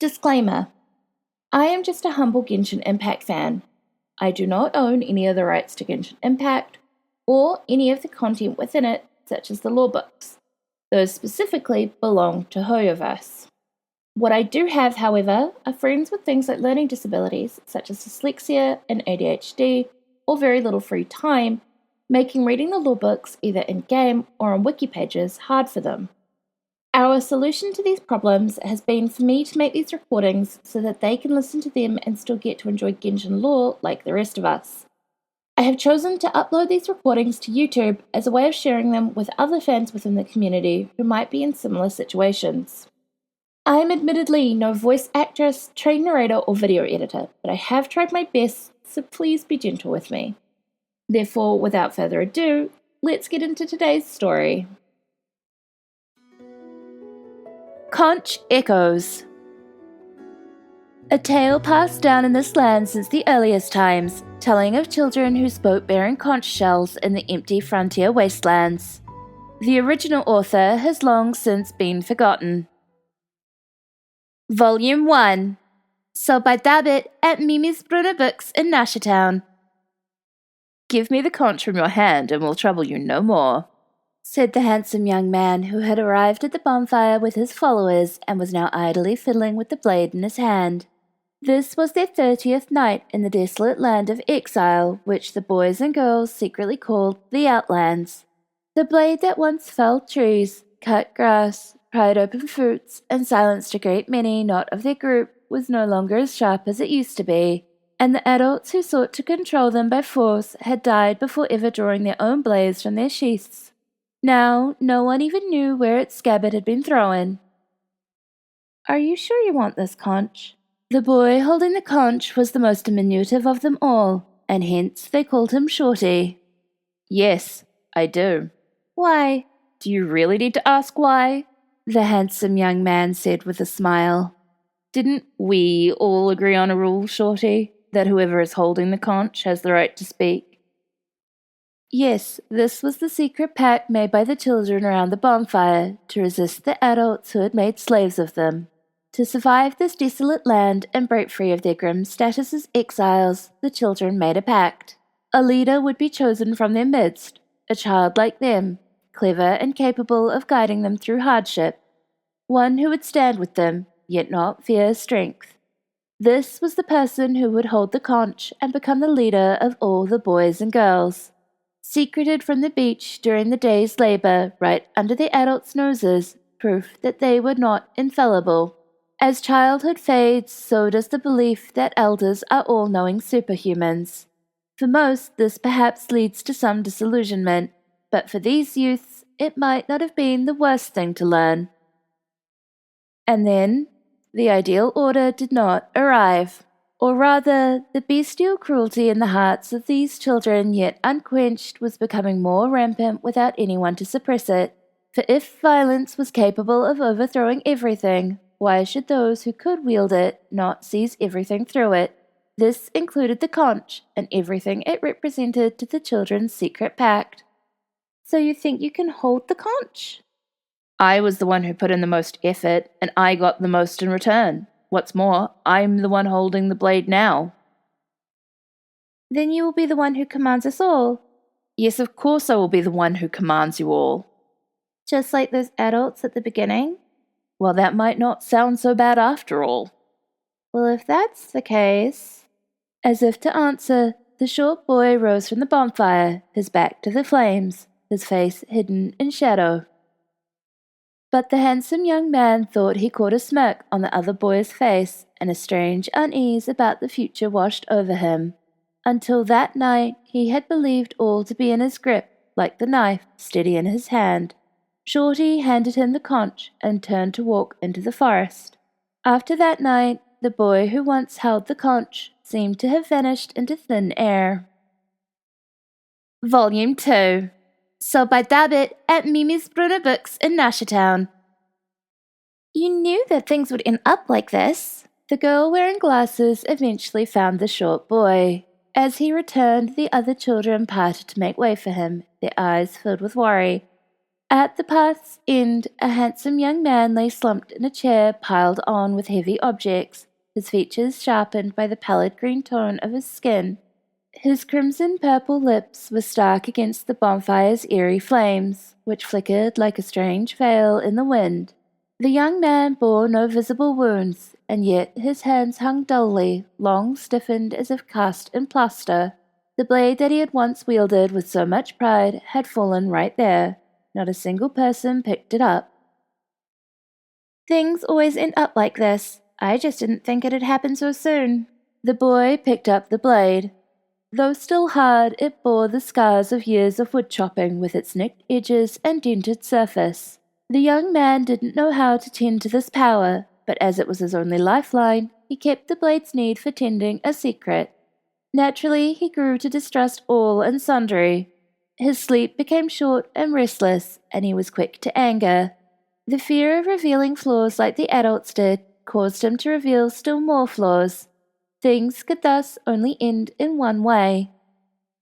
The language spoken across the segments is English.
Disclaimer: I am just a humble Genshin Impact fan. I do not own any of the rights to Genshin Impact, or any of the content within it, such as the lore books. Those specifically belong to Hoyoverse. What I do have, however, are friends with things like learning disabilities, such as dyslexia and ADHD, or very little free time, making reading the lore books either in-game or on wiki pages hard for them. Our solution to these problems has been for me to make these recordings so that they can listen to them and still get to enjoy Genshin lore like the rest of us. I have chosen to upload these recordings to YouTube as a way of sharing them with other fans within the community who might be in similar situations. I am admittedly no voice actress, trained narrator, or video editor, but I have tried my best, so please be gentle with me. Therefore, without further ado, let's get into today's story. Conch Echoes. A tale passed down in this land since the earliest times, telling of children who spoke bearing conch shells in the empty frontier wastelands. The original author has long since been forgotten. Volume 1. Sold by Dabbit at Mimi's Brunner Books in Nashatown. Give me the conch from your hand and we'll trouble you no more, said the handsome young man who had arrived at the bonfire with his followers and was now idly fiddling with the blade in his hand. This was their 30th night in the desolate land of exile, which the boys and girls secretly called the Outlands. The blade that once felled trees, cut grass, pried open fruits, and silenced a great many not of their group was no longer as sharp as it used to be, and the adults who sought to control them by force had died before ever drawing their own blades from their sheaths. Now, no one even knew where its scabbard had been thrown. "Are you sure you want this conch?" The boy holding the conch was the most diminutive of them all, and hence they called him Shorty. "Yes, I do." "Why?" "Do you really need to ask why?" the handsome young man said with a smile. "Didn't we all agree on a rule, Shorty, that whoever is holding the conch has the right to speak?" Yes, this was the secret pact made by the children around the bonfire to resist the adults who had made slaves of them. To survive this desolate land and break free of their grim status as exiles, the children made a pact. A leader would be chosen from their midst, a child like them, clever and capable of guiding them through hardship. One who would stand with them, yet not fear strength. This was the person who would hold the conch and become the leader of all the boys and girls. Secreted from the beach during the day's labor, right under the adults' noses, proof that they were not infallible. As childhood fades, so does the belief that elders are all-knowing superhumans. For most, this perhaps leads to some disillusionment, but for these youths, it might not have been the worst thing to learn. And then, the ideal order did not arrive. Or rather, the bestial cruelty in the hearts of these children yet unquenched was becoming more rampant without anyone to suppress it. For if violence was capable of overthrowing everything, why should those who could wield it not seize everything through it? This included the conch and everything it represented to the children's secret pact. "So you think you can hold the conch?" "I was the one who put in the most effort, and I got the most in return. What's more, I'm the one holding the blade now." "Then you will be the one who commands us all." "Yes, of course I will be the one who commands you all." "Just like those adults at the beginning?" "Well, that might not sound so bad after all." "Well, if that's the case—" As if to answer, the short boy rose from the bonfire, his back to the flames, his face hidden in shadow. But the handsome young man thought he caught a smirk on the other boy's face, and a strange unease about the future washed over him. Until that night, he had believed all to be in his grip, like the knife steady in his hand. Shorty handed him the conch and turned to walk into the forest. After that night, the boy who once held the conch seemed to have vanished into thin air. Volume 2. Sold by Dabbit at Mimi's Brunner Books in Nashatown. "You knew that things would end up like this." The girl wearing glasses eventually found the short boy. As he returned, the other children parted to make way for him, their eyes filled with worry. At the path's end, a handsome young man lay slumped in a chair piled on with heavy objects, his features sharpened by the pallid green tone of his skin. His crimson-purple lips were stark against the bonfire's eerie flames, which flickered like a strange veil in the wind. The young man bore no visible wounds, and yet his hands hung dully, long stiffened as if cast in plaster. The blade that he had once wielded with so much pride had fallen right there. Not a single person picked it up. "Things always end up like this. I just didn't think it'd happen so soon." The boy picked up the blade. Though still hard, it bore the scars of years of wood chopping with its nicked edges and dented surface. The young man didn't know how to tend to this power, but as it was his only lifeline, he kept the blade's need for tending a secret. Naturally, he grew to distrust all and sundry. His sleep became short and restless, and he was quick to anger. The fear of revealing flaws like the adults did caused him to reveal still more flaws. Things could thus only end in one way.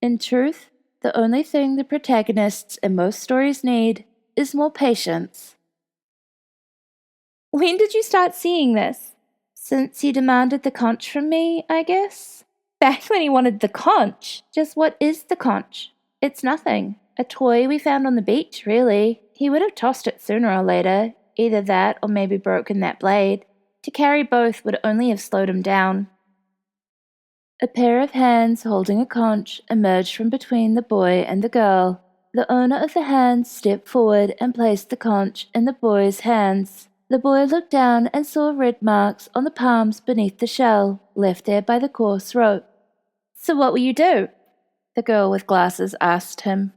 In truth, the only thing the protagonists in most stories need is more patience. "When did you start seeing this?" "Since he demanded the conch from me, I guess." "Back when he wanted the conch? Just what is the conch?" "It's nothing. A toy we found on the beach, really. He would have tossed it sooner or later, either that or maybe broken that blade. To carry both would only have slowed him down." A pair of hands holding a conch emerged from between the boy and the girl. The owner of the hands stepped forward and placed the conch in the boy's hands. The boy looked down and saw red marks on the palms beneath the shell, left there by the coarse rope. "So what will you do?" the girl with glasses asked him.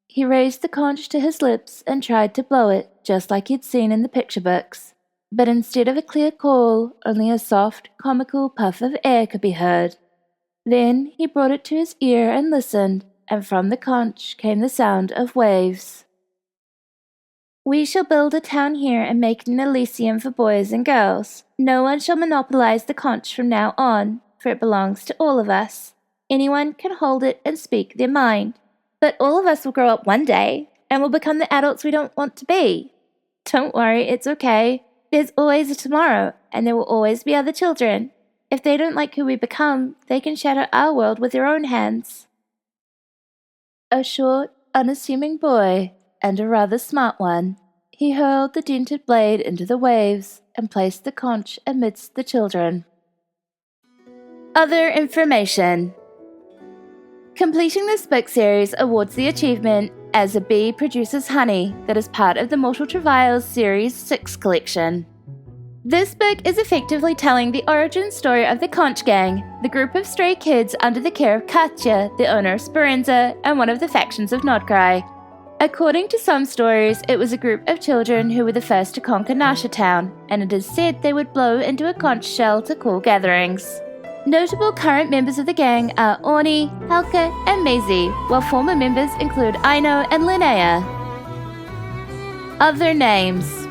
He raised the conch to his lips and tried to blow it, just like he'd seen in the picture books. But instead of a clear call, only a soft, comical puff of air could be heard. Then he brought it to his ear and listened, and from the conch came the sound of waves. "We shall build a town here and make it an Elysium for boys and girls. No one shall monopolize the conch from now on, for it belongs to all of us. Anyone can hold it and speak their mind. But all of us will grow up one day, and will become the adults we don't want to be. Don't worry, it's okay. There's always a tomorrow, and there will always be other children. If they don't like who we become, they can shatter our world with their own hands." A short, unassuming boy, and a rather smart one, he hurled the dented blade into the waves and placed the conch amidst the children. Other information. Completing this book series awards the achievement as a bee produces honey that is part of the Mortal Travails Series 6 collection. This book is effectively telling the origin story of the Conch Gang, the group of stray kids under the care of Katya, the owner of Speranza, and one of the factions of Nod-Krai. According to some stories, it was a group of children who were the first to conquer Nasha Town, and it is said they would blow into a conch shell to call gatherings. Notable current members of the gang are Orni, Helka, and Maisie, while former members include Aino and Linnea. Other names.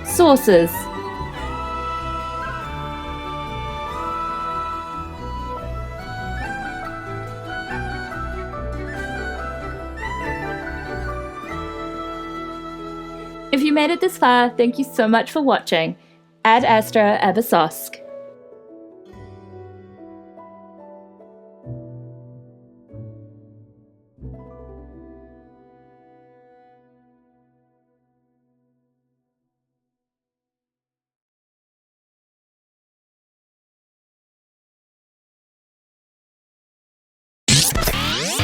Sources. If you made it this far, thank you so much for watching. Ad Astra Abasosk.